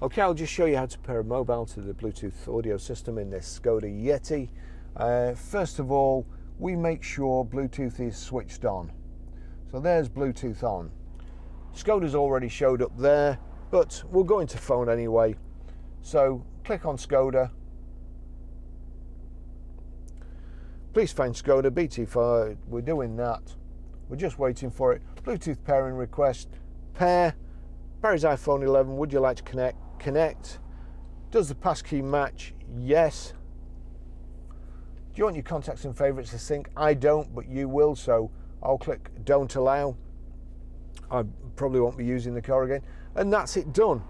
Okay, I'll just show you how to pair a mobile to the Bluetooth audio system in this SKODA Yeti. First of all, we make sure Bluetooth is switched on. So there's Bluetooth on. SKODA's already showed up there, but we'll go into phone anyway. So click on SKODA. Please find SKODA BT4. We're doing that. We're just waiting for it. Bluetooth pairing request. Pair. Barry's iPhone 11. Would you like to connect? Connect. Does the passkey match? Yes. Do you want your contacts and favourites to sync? I don't, but you will, so I'll click don't allow. I probably won't be using the car again, and that's it done.